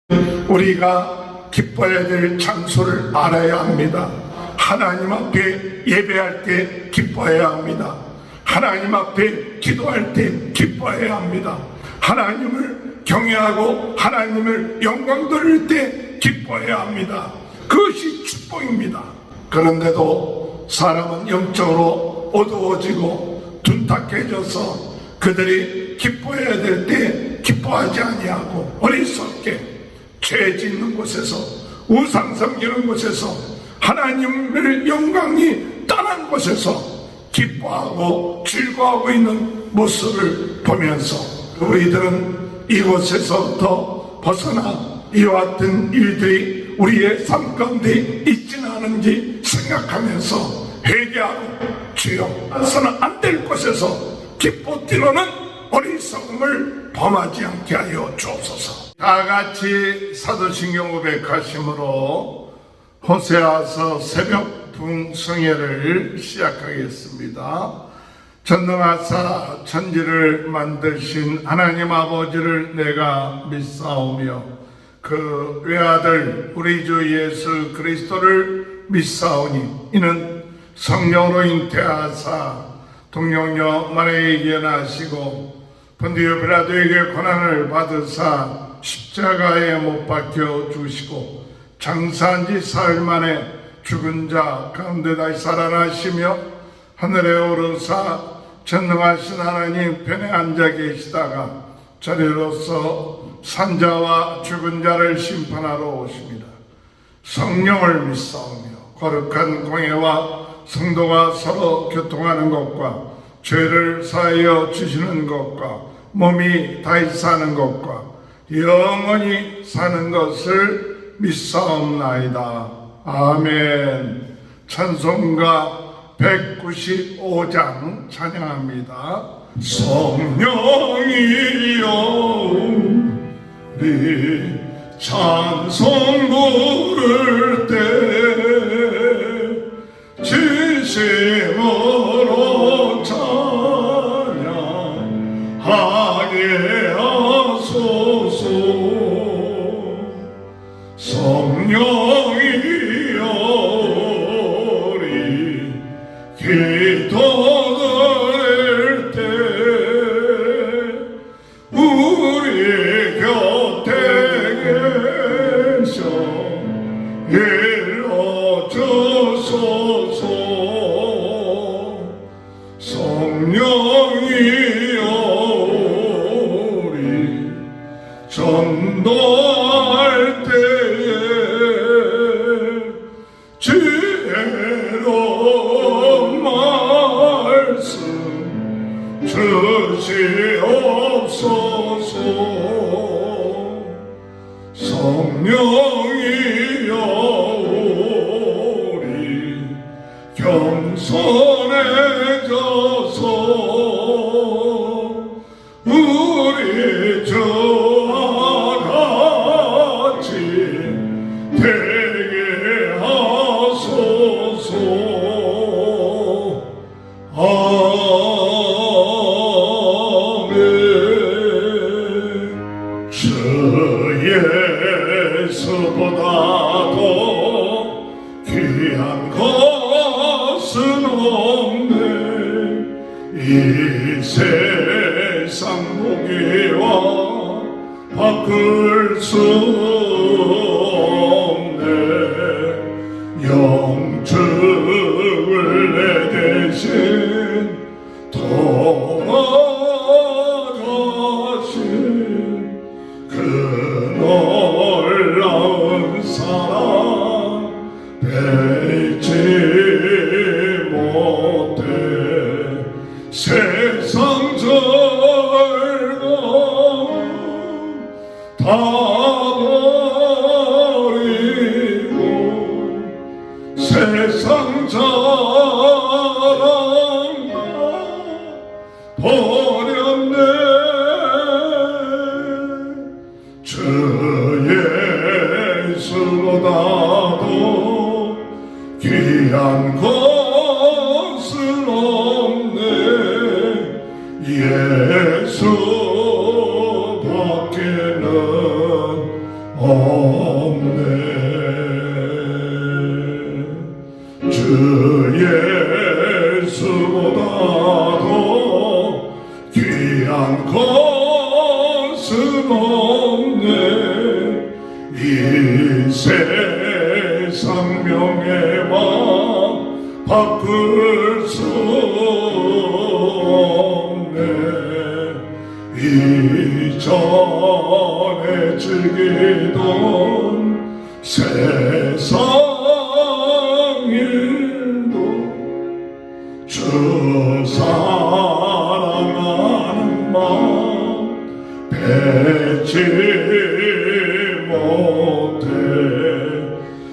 우리가 기뻐해야 될 장소를 알아야 합니다. 하나님 앞에 예배할 때 기뻐해야 합니다. 하나님 앞에 기도할 때 기뻐해야 합니다. 하나님을 경외하고 하나님을 영광 돌릴 때 기뻐해야 합니다. 그것이 축복입니다. 그런데도 사람은 영적으로 어두워지고 둔탁해져서 그들이 기뻐해야 될 때 기뻐하지 아니하고 어리석게 죄 짓는 곳에서 우상 섬기는 곳에서 하나님의 영광이 떠난 곳에서 기뻐하고 즐거워하고 있는 모습을 보면서 우리들은 이곳에서부터 벗어나 이와 같은 일들이 우리의 삶 가운데 있지는 않은지 생각하면서 회개하고 주여 서는 안 될 곳에서 기뻐 뛰노는 어리석음을 범하지 않게 하여 주옵소서. 다 같이 사도신경 500하심으로 호세아서 새벽 붕성회를 시작하겠습니다. 전능하사 천지를 만드신 하나님 아버지를 내가 믿사오며 그 외아들 우리 주 예수 그리스도를 믿사오니 이는 성령으로 잉태하사 동정녀 마리아에게 나시고 본디오 빌라도에게 고난을 받으사 십자가에 못 박혀 죽으시고 장사한 지 사흘 만에 죽은 자 가운데 다시 살아나시며 하늘에 오르사 전능하신 하나님 편에 앉아 계시다가 자리로서 산자와 죽은 자를 심판하러 오십니다. 성령을 믿사오며 거룩한 공예와 성도가 서로 교통하는 것과 죄를 사하여 주시는 것과 몸이 다시 사는 것과 영원히 사는 것을 믿사옵나이다. 아멘. 찬송가 195장 찬양합니다. 성령이여 우리 찬송 부를 때 진심으로 찬양하게 하소서. 성령이여 우리 기도드릴 때 우리 곁에 계셔 일러주소서. 성령이여 우리 전도할 때에 지혜로운 말씀 주시옵소서. 성령이여 우리 겸손해져서 우리 주와 같이 되게 하소서. 아멘. 주 예수보다도 귀한 것은 없네. 이 세상 보기와 바꿀 수 없네. 영축을 내 대신 돌아가신 그 놀라운 사랑 뵙지 못해 세상 즐거움 다 버리고 세상 자랑 버렸네. 주 예수보다도 귀한 것은 없네. 예수밖에는 없네. 주 예수보다도 귀한 것은 없네. 이 세상 명예만 바꿀 수 없네. 이전에 즐기던 세상 일도 주 사랑하는 마음 뱉지 못해.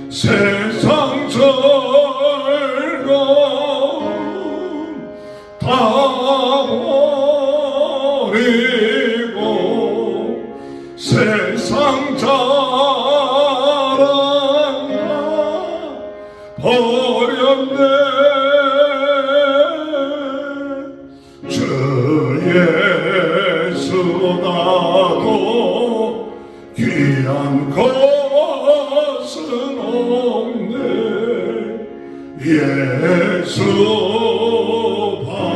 세상 즐거움 다 버리고 세상 자랑 버렸네. 주 예수보다도 귀한 것은 없네.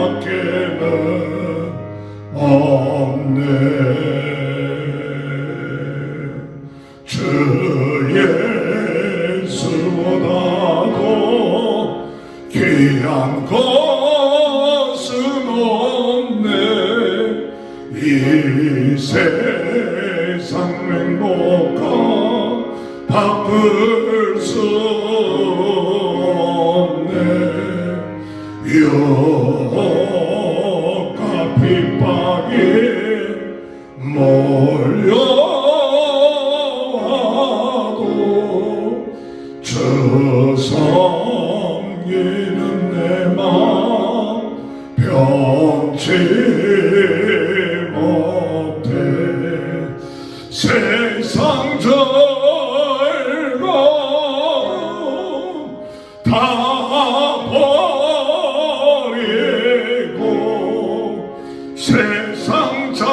예수밖에는 없네. 주 예수보다도 귀한 것은 없네. 이 세상 행복과 바꿀 수 없네. 유혹과 핍박이 몰려와도 주 섬기는 내 마음 변치 못해. 세상 즐거움 다 버리고 세상 자랑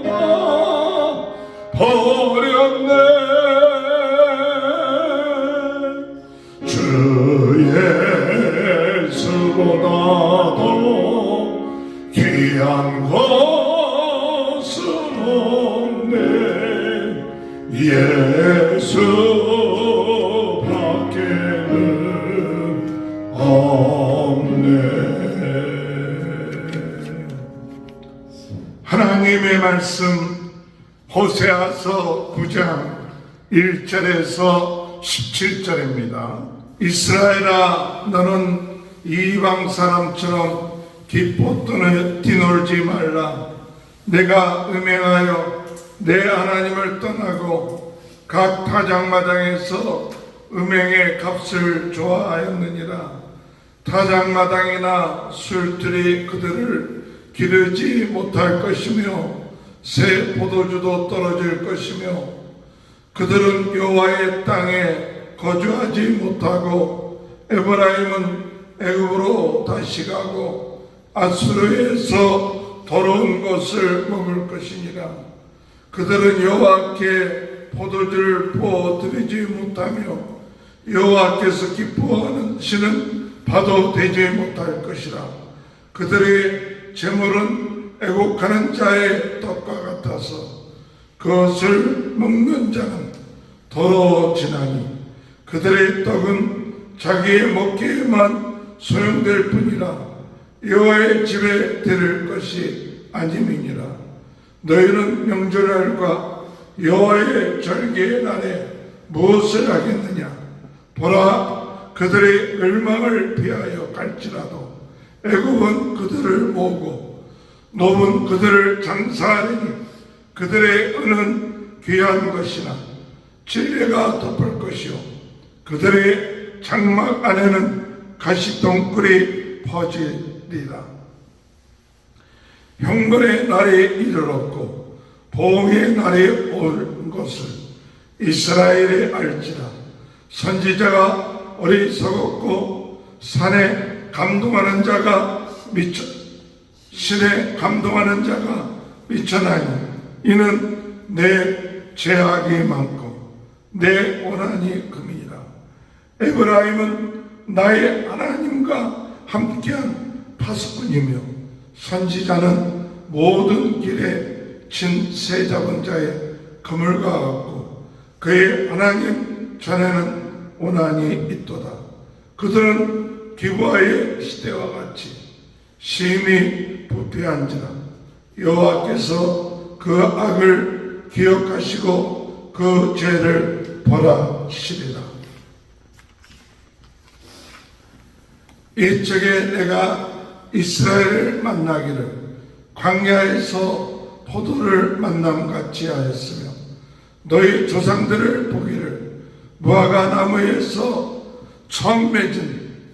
다 버렸네. 주 예수보다도 귀한 것은 없네. 예수밖에는 없네. 하나님의 말씀 호세아서 9장 1절에서 17절입니다. 이스라엘아, 너는 이방 사람처럼 기뻐 뛰놀지 말라. 내가 음행하여 내 하나님을 떠나고 각 타작마당에서 음행의 값을 좋아하였느니라. 타작마당이나 술들이 그들을 기르지 못할 것이며 새 포도주도 떨어질 것이며 그들은 여호와의 땅에 거주하지 못하고 에브라임은 애굽으로 다시 가고 아수르에서 더러운 것을 먹을 것이니라. 그들은 여호와께 포도주를 부어드리지 못하며 여호와께서 기뻐하시는 바도 되지 못할 것이라. 그들의 재물은 애곡하는 자의 떡과 같아서 그것을 먹는 자는 더러워지나니 그들의 떡은 자기의 먹기에만 소용될 뿐이라. 여호와의 집에 드릴 것이 아님이니라. 너희는 명절날과 여호와의 절기의 날에 무엇을 하겠느냐? 보라, 그들의 멸망을 피하여 갈지라도 애굽은 그들을 모으고 노은 그들을 장사하리니 그들의 은은 귀한 것이나 진리가 덮을 것이요 그들의 장막 안에는 가시덩굴이 퍼지리라. 형벌의 날이 이르렀고 보응의 날이 올 것을 이스라엘이 알지라. 선지자가 어리석었고 산에 감동하는 자가 신에 감동하는 자가 미쳐나니 이는 내 죄악이 많고 내 원한이 금이라. 에브라임은 나의 하나님과 함께한 파수꾼이며 선지자는 모든 길에 진 새 잡은 자의 그물과 같고 그의 하나님 전에는 원한이 있도다. 그들은 기브아의 시대와 같이 심히 부패한지라. 여호와께서 그 악을 기억하시고 그 죄를 벌하시리라. 이적에 내가 이스라엘을 만나기를 광야에서 포도를 만남같이 하였으며 너희 조상들을 보기를 무화과 나무에서 처음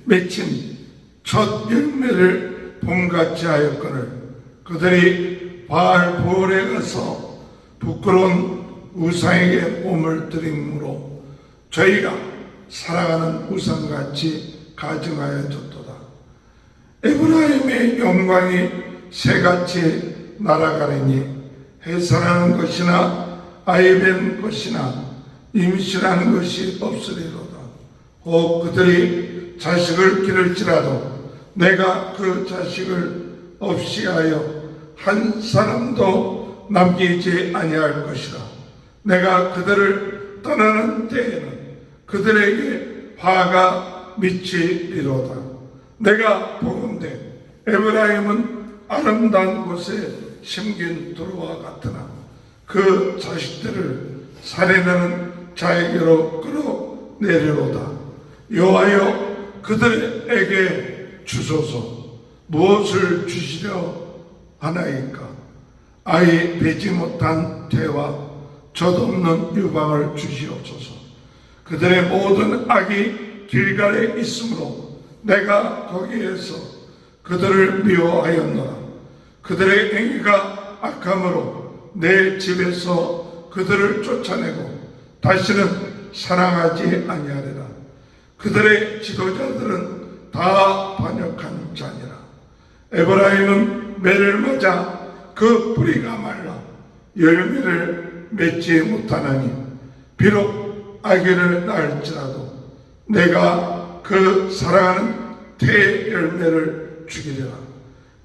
맺힌 첫 열매를 봄같이 하였거늘 그들이 바알보올에 가서 부끄러운 우상에게 몸을 들이므로 저희가 사랑하는 우상같이 가증하여 줬도다. 에브라임의 영광이 새같이 날아가리니 해산하는 것이나 아이벤 것이나 임신하는 것이 없으리로다. 혹 그들이 자식을 기를지라도 내가 그 자식을 없이 하여 한 사람도 남기지 아니할 것이라. 내가 그들을 떠나는 때에는 그들에게 화가 미치리로다. 내가 보건대 에브라임은 아름다운 곳에 심긴 두루와 같으나 그 자식들을 살인하는 자에게로 끌어내리로다. 여호와여 그들에게 주소서. 무엇을 주시려 하나이까? 아이 배지 못한 태와 젖없는 유방을 주시옵소서. 그들의 모든 악이 길갈에 있으므로 내가 거기에서 그들을 미워하였노라. 그들의 행위가 악함으로 내 집에서 그들을 쫓아내고 다시는 사랑하지 아니하리라. 그들의 지도자들은 다 반역한 자니라. 에브라임은 매를 맞아 그 뿌리가 말라 열매를 맺지 못하나니 비록 아기를 낳을지라도 내가 그 사랑하는 태 열매를 주기리라.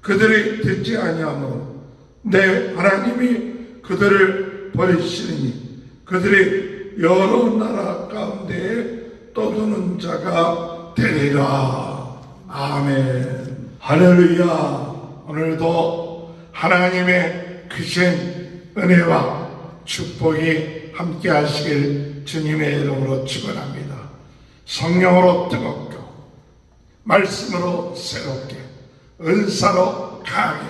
그들이 듣지 아니하므로 내 하나님이 그들을 버리시리니 그들이 여러 나라 가운데에 떠도는 자가 되리라. 아멘. 할렐루야. 오늘도 하나님의 크신 은혜와 축복이 함께 하시길 주님의 이름으로 축원합니다. 성령으로 뜨겁고 말씀으로 새롭게 은사로 강하게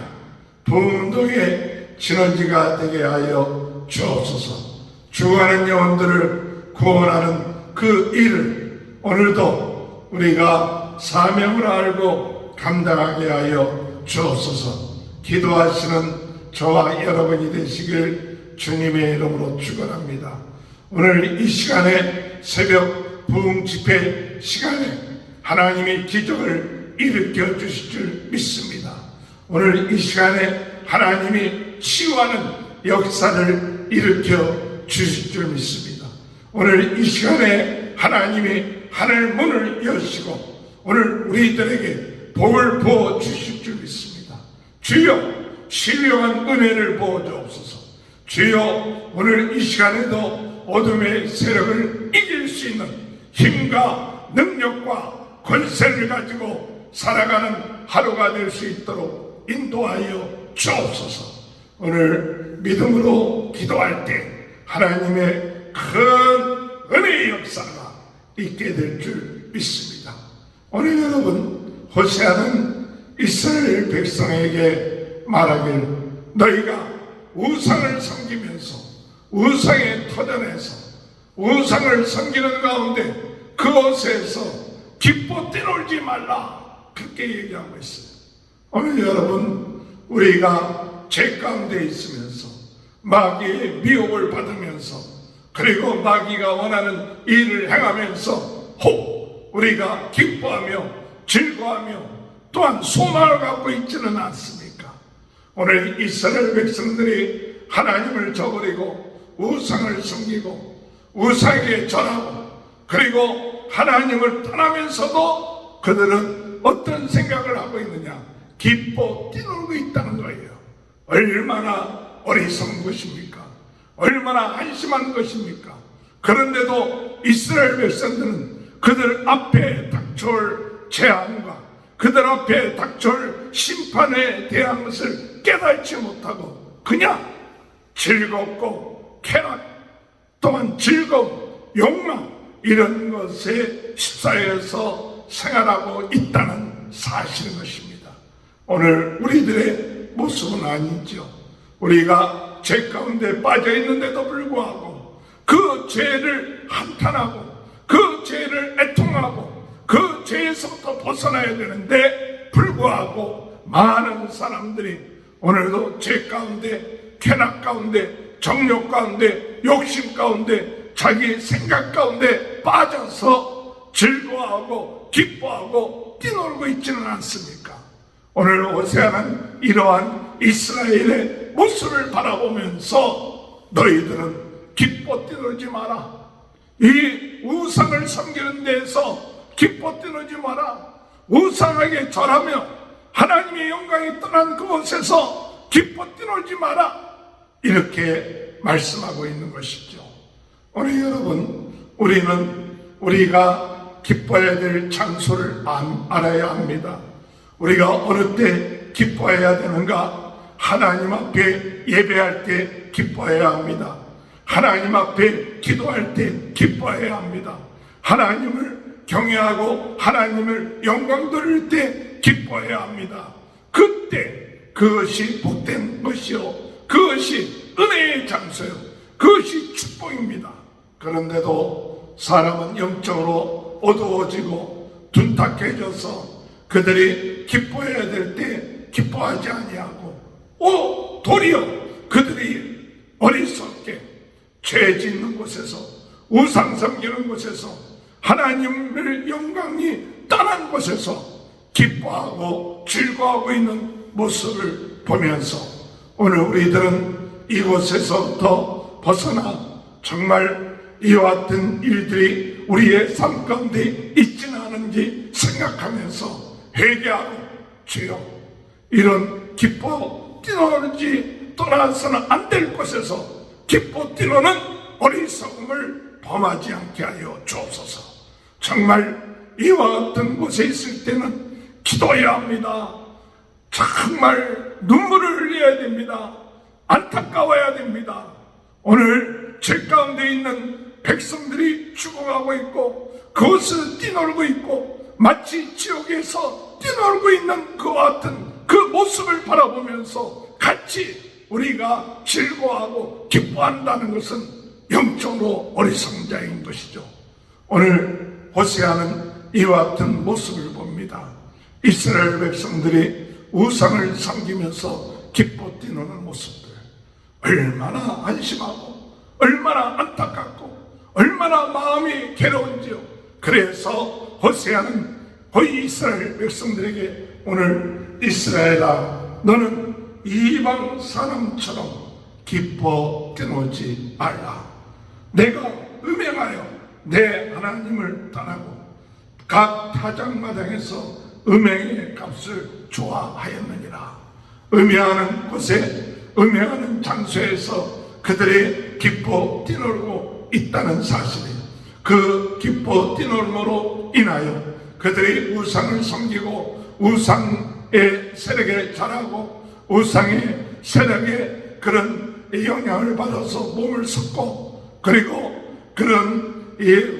부흥동의 진원지가 되게 하여 주옵소서. 죽어가는 영혼들을 구원하는 그 일을 오늘도 우리가 사명을 알고 감당하게 하여 주옵소서. 기도하시는 저와 여러분이 되시길 주님의 이름으로 축원합니다. 오늘 이 시간에 새벽 부흥 집회 시간에 하나님이 기적을 일으켜 주실 줄 믿습니다. 오늘 이 시간에 하나님이 치유하는 역사를 일으켜 주실 줄 믿습니다. 오늘 이 시간에 하나님이 하늘 문을 여시고 오늘 우리들에게 복을 부어 주실 줄 믿습니다. 주여 신령한 은혜를 부어 주옵소서. 주여 오늘 이 시간에도 어둠의 세력을 이길 수 있는 힘과 능력과 권세를 가지고 살아가는 하루가 될 수 있도록 인도하여 주옵소서. 오늘 믿음으로 기도할 때 하나님의 큰 은혜의 역사가 있게 될 줄 믿습니다. 오늘 여러분 호세아는 이스라엘 백성에게 말하길 너희가 우상을 섬기면서 우상에 터전해서 우상을 섬기는 가운데 그곳에서 기뻐 뛰놀지 말라 그렇게 얘기하고 있어요. 오늘 여러분 우리가 죄 가운데 있으면서 마귀의 미혹을 받으면서 그리고 마귀가 원하는 일을 행하면서 혹 우리가 기뻐하며 즐거워하며 또한 소망을 갖고 있지는 않습니까? 오늘 이스라엘 백성들이 하나님을 저버리고 우상을 섬기고 우상에게 절하고 그리고 하나님을 떠나면서도 그들은 어떤 생각을 하고 있느냐? 기뻐 뛰놀고 있다는 거예요. 얼마나 어리석은 것입니까? 얼마나 한심한 것입니까? 그런데도 이스라엘 백성들은 그들 앞에 닥쳐올 재앙과 그들 앞에 닥쳐올 심판에 대한 것을 깨닫지 못하고 그냥 즐겁고 쾌락 또한 즐거움, 욕망 이런 것에 휩싸여서 생활하고 있다는 사실인 것입니다. 오늘 우리들의 모습은 아니죠. 우리가 죄 가운데 빠져 있는데도 불구하고 그 죄를 한탄하고 그 죄를 애통하고 그 죄에서부터 벗어나야 되는데 불구하고 많은 사람들이 오늘도 죄 가운데 쾌락 가운데 정욕 가운데 욕심 가운데 자기 생각 가운데 빠져서 즐거워하고 기뻐하고 뛰놀고 있지는 않습니까? 오늘 호세아는 이러한 이스라엘의 모습을 바라보면서 너희들은 기뻐 뛰놀지 마라. 이 우상을 섬기는 데에서 기뻐 뛰놀지 마라. 우상에게 절하며 하나님의 영광이 떠난 그곳에서 기뻐 뛰놀지 마라. 이렇게 말씀하고 있는 것이죠. 오늘 여러분, 우리가 기뻐해야 될 장소를 알아야 합니다. 우리가 어느 때 기뻐해야 되는가? 하나님 앞에 예배할 때 기뻐해야 합니다. 하나님 앞에 기도할 때 기뻐해야 합니다. 하나님을 경외하고 하나님을 영광 돌릴 때 기뻐해야 합니다. 그때 그것이 복된 것이요, 그것이 은혜의 장소요, 그것이 축복입니다. 그런데도 사람은 영적으로 어두워지고 둔탁해져서 그들이 기뻐해야 될 때 기뻐하지 아니하고 도리어 그들이 어리석게 죄 짓는 곳에서 우상 섬기는 곳에서 하나님의 영광이 떠난 곳에서 기뻐하고 즐거워하고 있는 모습을 보면서 오늘 우리들은 이곳에서부터 벗어나 정말 이와 같은 일들이 우리의 삶 가운데 있지는 않은지 생각하면서 회개하고 주여 이런 기뻐 뛰놀지 떠나서는 안 될 곳에서 기뻐 뛰노는 어리석음을 범하지 않게 하여 주옵소서. 정말 이와 같은 곳에 있을 때는 기도해야 합니다. 정말 눈물을 흘려야 됩니다. 안타까워야 됩니다. 오늘 죄 가운데 있는 백성들이 죽어가고 있고 그것을 뛰놀고 있고 마치 지옥에서 뛰놀고 있는 그와 같은 그 모습을 바라보면서 같이 우리가 즐거워하고 기뻐한다는 것은 영적으로 어리석은 자인 것이죠. 오늘 호세아는 이와 같은 모습을 봅니다. 이스라엘 백성들이 우상을 섬기면서 기뻐 뛰노는 모습들, 얼마나 안심하고 얼마나 안타깝고 얼마나 마음이 괴로운지요. 그래서 호세아는 거의 이스라엘 백성들에게 오늘 이스라엘아 너는 이방 사람처럼 기뻐 뛰놀지 말라. 내가 음행하여 내 하나님을 떠나고 각 타작마당에서 음행의 값을 좋아하였느니라. 음행하는 곳에 음행하는 장소에서 그들이 기뻐 뛰놀고 있다는 사실이에요. 그 기뻐 뛰놀므로 인하여 그들이 우상을 섬기고 우상의 세력에 절하고 우상의 세력에 그런 영향을 받아서 몸을 섞고 그리고 그런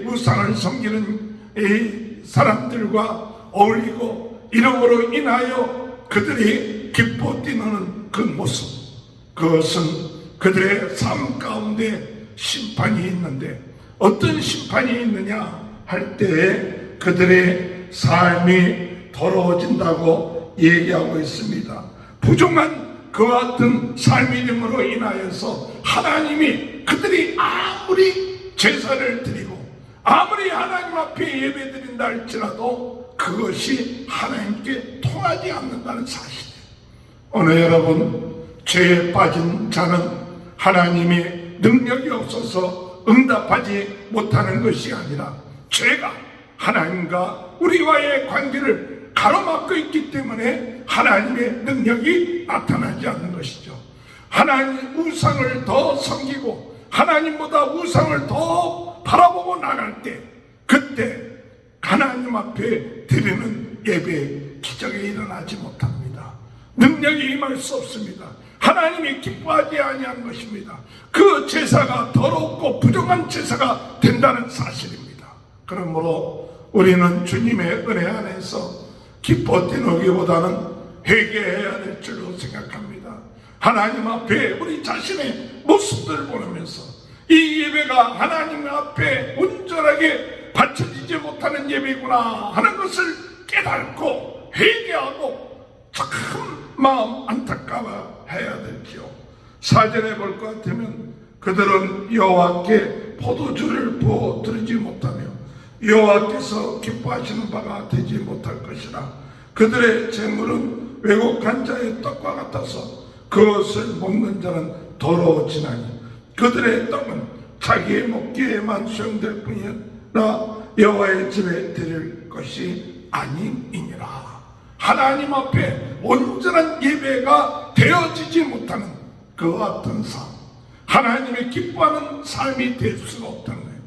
우상을 섬기는 이 사람들과 어울리고 이름으로 인하여 그들이 기뻐 뛰노는 그 모습, 그것은 그들의 삶 가운데 심판이 있는데 어떤 심판이 있느냐 할 때에 그들의 삶이 더러워진다고 얘기하고 있습니다. 부정한 그와 같은 삶임으로 인하여서 하나님이 그들이 아무리 제사를 드리고 아무리 하나님 앞에 예배 드린다 할지라도 그것이 하나님께 통하지 않는다는 사실이에요. 오늘 여러분 죄에 빠진 자는 하나님이 능력이 없어서 응답하지 못하는 것이 아니라 죄가 하나님과 우리와의 관계를 가로막고 있기 때문에 하나님의 능력이 나타나지 않는 것이죠. 하나님 우상을 더 섬기고 하나님보다 우상을 더 바라보고 나갈 때, 그때 하나님 앞에 드리는 예배의 기적이 일어나지 못합니다. 능력이 임할 수 없습니다. 하나님이 기뻐하지 아니한 것입니다. 그 제사가 더럽고 부정한 제사가 된다는 사실입니다. 그러므로 우리는 주님의 은혜 안에서 기뻐 뛰노기보다는 회개해야 될 줄로 생각합니다. 하나님 앞에 우리 자신의 모습들을 보면서 이 예배가 하나님 앞에 온전하게 바쳐지지 못하는 예배구나 하는 것을 깨닫고 회개하고 참 마음 안타까워해야 될지요. 사전에 볼 것 같으면 그들은 여호와께 포도주를 부어 드리지 못하며 여호와께서 기뻐하시는 바가 되지 못할 것이라. 그들의 재물은 왜곡한 자의 떡과 같아서 그것을 먹는 자는 더러워지나니 그들의 떡은 자기의 먹기에만 수용될 뿐이라 여호와의 집에 드릴 것이 아니니라. 하나님 앞에 온전한 예배가 되어지지 못하는 그와 같은 삶, 하나님의 기뻐하는 삶이 될 수가 없다는 거예요.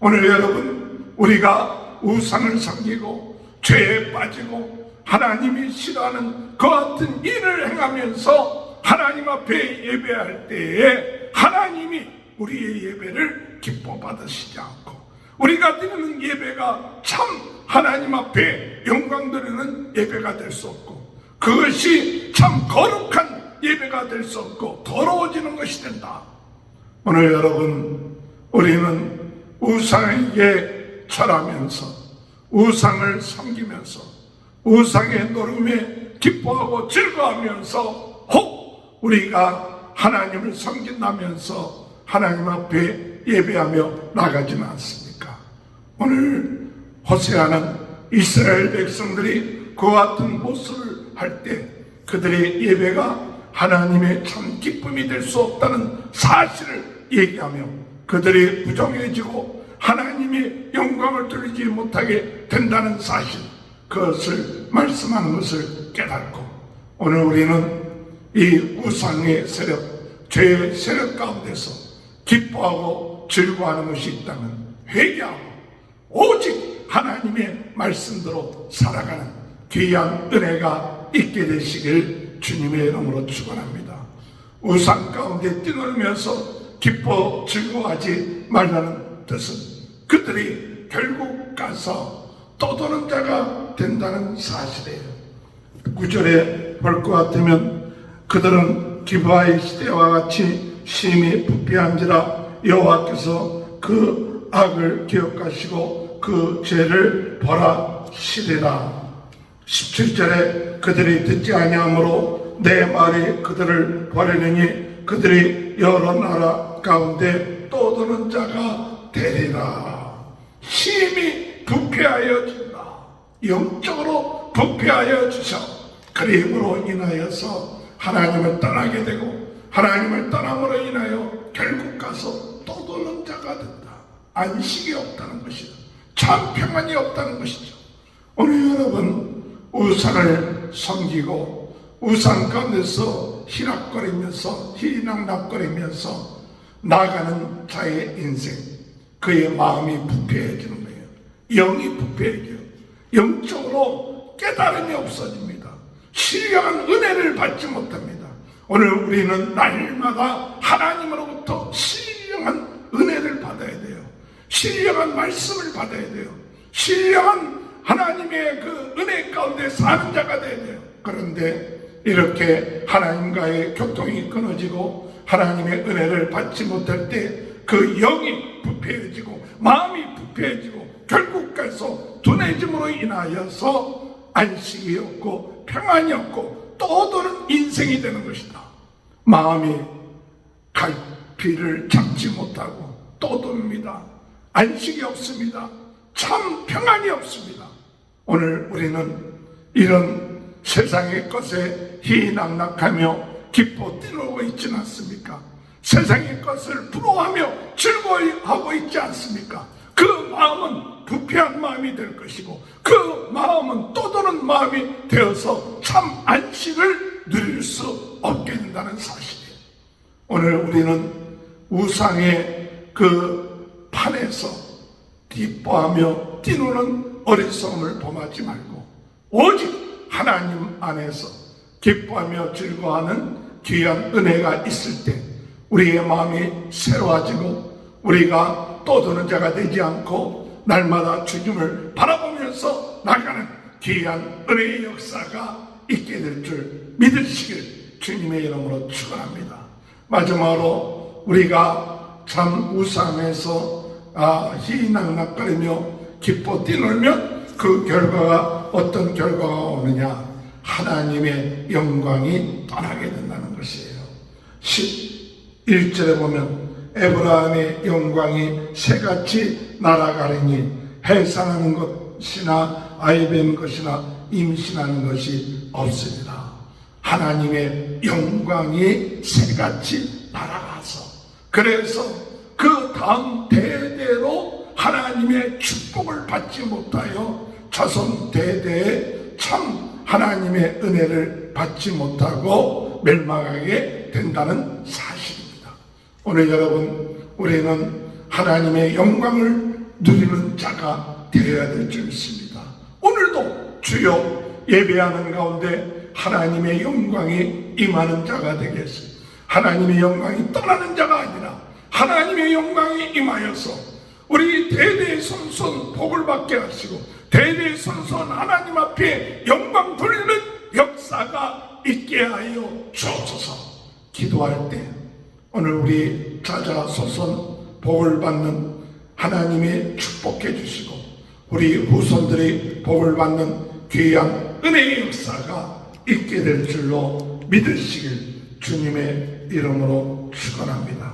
오늘 여러분, 우리가 우상을 섬기고 죄에 빠지고 하나님이 싫어하는 그 같은 일을 행하면서 하나님 앞에 예배할 때에 하나님이 우리의 예배를 기뻐 받으시지 않고 우리가 드리는 예배가 참 하나님 앞에 영광 드리는 예배가 될 수 없고 그것이 참 거룩한 예배가 될 수 없고 더러워지는 것이 된다. 오늘 여러분, 우리는 우상에게 절하면서 우상을 섬기면서 우상의 노름에 기뻐하고 즐거워하면서 혹 우리가 하나님을 섬긴다면서 하나님 앞에 예배하며 나가지는 않습니까? 오늘 호세아는 이스라엘 백성들이 그와 같은 모습을 할 때 그들의 예배가 하나님의 참 기쁨이 될 수 없다는 사실을 얘기하며 그들이 부정해지고 하나님의 영광을 돌리지 못하게 된다는 사실, 그것을 말씀하는 것을 깨닫고 오늘 우리는 이 우상의 세력, 죄의 세력 가운데서 기뻐하고 즐거워하는 것이 있다면 회개하고 오직 하나님의 말씀대로 살아가는 귀한 은혜가 있게 되시길 주님의 이름으로 축원합니다. 우상 가운데 뛰놀면서 기뻐 즐거워하지 말라는 뜻은 그들이 결국 가서 떠도는 자가 된다는 사실이에요. 9절에 볼 것 같으면 그들은 기브아의 시대와 같이 심히 부패한지라 여호와께서 그 악을 기억하시고 그 죄를 벌하시리라. 17절에 그들이 듣지 아니하므로 내 말이 그들을 버리느니 그들이 여러 나라 가운데 떠도는 자가 되리라. 심히 부패하여진다. 영적으로 부패하여 주셔 그림으로 인하여서 하나님을 떠나게 되고 하나님을 떠남으로 인하여 결국 가서 떠도는 자가 된다. 안식이 없다는 것이죠. 참 평안이 없다는 것이죠. 오늘 여러분, 우상을 섬기고 우상 가운데서 희락거리면서 희낙낙거리면서 나가는 자의 인생, 그의 마음이 부패해지는 거예요. 영이 부패해져요. 영적으로 깨달음이 없어집니다. 신령한 은혜를 받지 못합니다. 오늘 우리는 날마다 하나님으로부터 신령한 은혜를 받아야 돼요. 신령한 말씀을 받아야 돼요. 신령한 하나님의 그 은혜 가운데 사는 자가 돼야 돼요. 그런데 이렇게 하나님과의 교통이 끊어지고 하나님의 은혜를 받지 못할 때 그 영이 부패해지고 마음이 부패해지고 결국 가서 둔해짐으로 인하여서 안식이 없고 평안이 없고 떠도는 인생이 되는 것이다. 마음이 갈피를 잡지 못하고 떠돕니다. 안식이 없습니다. 참 평안이 없습니다. 오늘 우리는 이런 세상의 것에 희낙낙하며 기뻐 뛰놀고 있지는 않습니까? 세상의 것을 부러워하며 즐거워하고 있지 않습니까? 그 마음은 부패한 마음이 될 것이고 그 마음은 떠도는 마음이 되어서 참 안식을 누릴 수 없게 된다는 사실이에요. 오늘 우리는 우상의 그 판에서 기뻐하며 뛰노는 어리석음을 범하지 말고 오직 하나님 안에서 기뻐하며 즐거워하는 귀한 은혜가 있을 때 우리의 마음이 새로워지고 우리가 떠도는 자가 되지 않고 날마다 주님을 바라보면서 나가는 귀한 은혜의 역사가 있게 될 줄 믿으시길 주님의 이름으로 축원합니다. 마지막으로 우리가 참 우상에서 희낙낙거리며 기뻐 뛰놀면 그 결과가 어떤 결과가 오느냐? 하나님의 영광이 떠나게 된다는 것이에요. 11절에 보면 에브라임의 영광이 새같이 날아가리니 해산하는 것이나 아이뱀 것이나 임신하는 것이 없습니다. 하나님의 영광이 새같이 날아가서 그래서 그 다음 대대로 하나님의 축복을 받지 못하여 자손 대대에 참 하나님의 은혜를 받지 못하고 멸망하게 된다는 사실입니다. 오늘 여러분, 우리는 하나님의 영광을 누리는 자가 되어야 될 줄 믿습니다. 오늘도 주여 예배하는 가운데 하나님의 영광이 임하는 자가 되겠습니다. 하나님의 영광이 떠나는 자가 아니라 하나님의 영광이 임하여서 우리 대대의 손손 복을 받게 하시고 대대의 손손 하나님 앞에 영광 돌리는 역사가 있게 하여 주옵소서. 기도할 때 오늘 우리 자자 손손 복을 받는 하나님의 축복해 주시고 우리 후손들이 복을 받는 귀한 은혜의 역사가 있게 될 줄로 믿으시길 주님의 이름으로 축원합니다.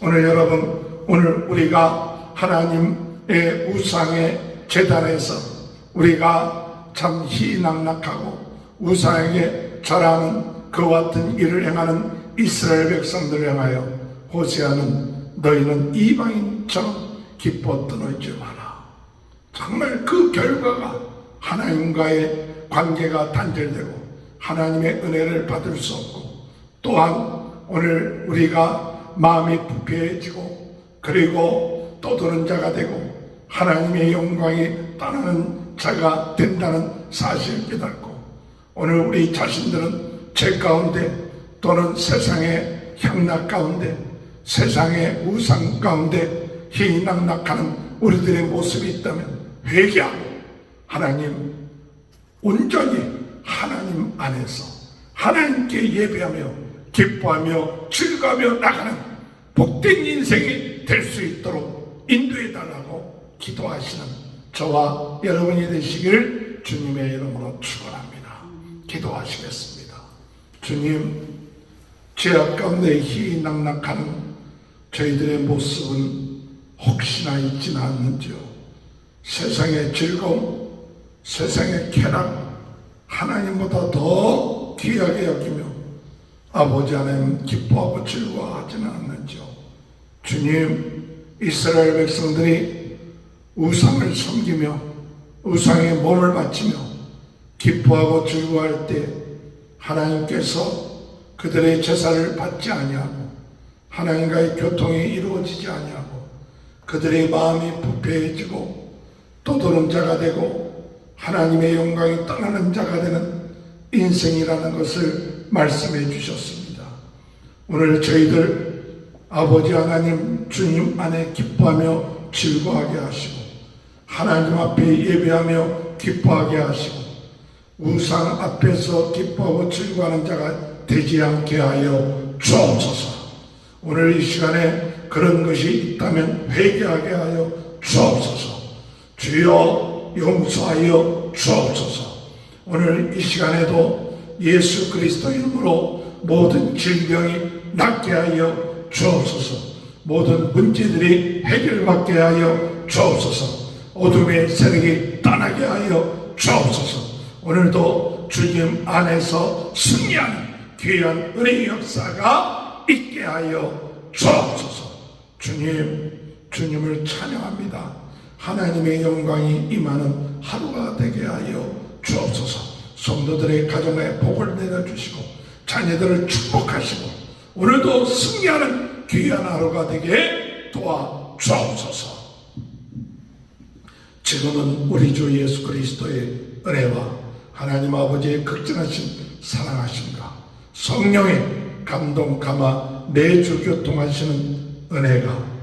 오늘 여러분, 오늘 우리가 하나님의 우상의 제단에서 우리가 참 희낙낙하고 우상에게 절하는 그와 같은 일을 행하는 이스라엘 백성들을 향하여 호세아는 너희는 이방인처럼 기뻐 떠놀지 마라. 정말 그 결과가 하나님과의 관계가 단절되고 하나님의 은혜를 받을 수 없고 또한 오늘 우리가 마음이 부패해지고 그리고 떠도는 자가 되고 하나님의 영광이 떠나는 자가 된다는 사실을 깨닫고 오늘 우리 자신들은 죄 가운데 또는 세상의 향락 가운데 세상의 우상 가운데 희낙낙하는 우리들의 모습이 있다면 회개하고 하나님 온전히 하나님 안에서 하나님께 예배하며 기뻐하며 즐거워하며 나가는 복된 인생이 될 수 있도록 인도해달라고 기도하시는 저와 여러분이 되시기를 주님의 이름으로 축원합니다. 기도하시겠습니다. 주님, 죄악 가운데 희낙낙하는 저희들의 모습은 혹시나 있지는 않는지요. 세상의 즐거움, 세상의 쾌락 하나님보다 더 귀하게 여기며 아버지 하나님 기뻐하고 즐거워하지는 않는지요. 주님, 이스라엘 백성들이 우상을 섬기며 우상에 몸을 바치며 기뻐하고 즐거워할 때 하나님께서 그들의 제사를 받지 아니하고 하나님과의 교통이 이루어지지 아니하고 그들의 마음이 부패해지고 떠도는 자가 되고 하나님의 영광이 떠나는 자가 되는 인생이라는 것을 말씀해 주셨습니다. 오늘 저희들 아버지 하나님 주님 안에 기뻐하며 즐거워하게 하시고 하나님 앞에 예배하며 기뻐하게 하시고 우상 앞에서 기뻐하고 즐거워하는 자가 되지 않게 하여 주옵소서. 오늘 이 시간에 그런 것이 있다면 회개하게 하여 주옵소서. 주여 용서하여 주옵소서. 오늘 이 시간에도 예수 그리스도 이름으로 모든 질병이 낫게 하여 주옵소서. 모든 문제들이 해결받게 하여 주옵소서. 어둠의 세력이 떠나게 하여 주옵소서. 오늘도 주님 안에서 승리하는 귀한 은혜의 역사가 있게 하여 주옵소서. 주님을 찬양합니다. 하나님의 영광이 임하는 하루가 되게 하여 주옵소서. 성도들의 가정에 복을 내려주시고 자녀들을 축복하시고 오늘도 승리하는 귀한 하루가 되게 도와주옵소서. 지금은 우리 주 예수 그리스도의 은혜와 하나님 아버지의 극진하신 사랑하심과 성령의 감동 감화 내주 교통하시는 은혜가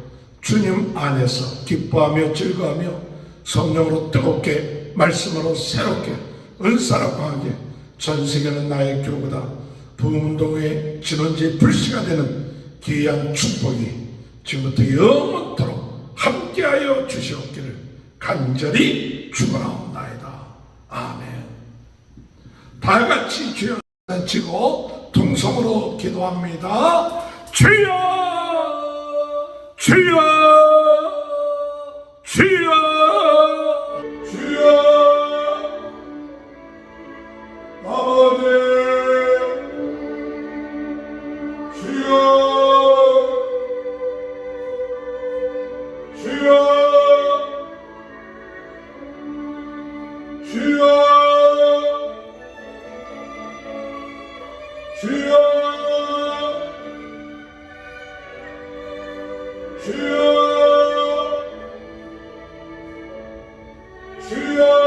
주님 안에서 기뻐하며 즐거워하며 성령으로 뜨겁게 말씀으로 새롭게 은사로 강하게 전 세계는 나의 교구다 부흥운동의 진원지의 불씨가 되는 귀한 축복이 지금부터 영원토록 함께하여 주시옵기를 간절히 축원하옵나이다. 아멘. 다같이 주여 치고 통성으로 기도합니다. 주여 주여 주여 주여 아버지 주여 주여 주여 주여 주여 주여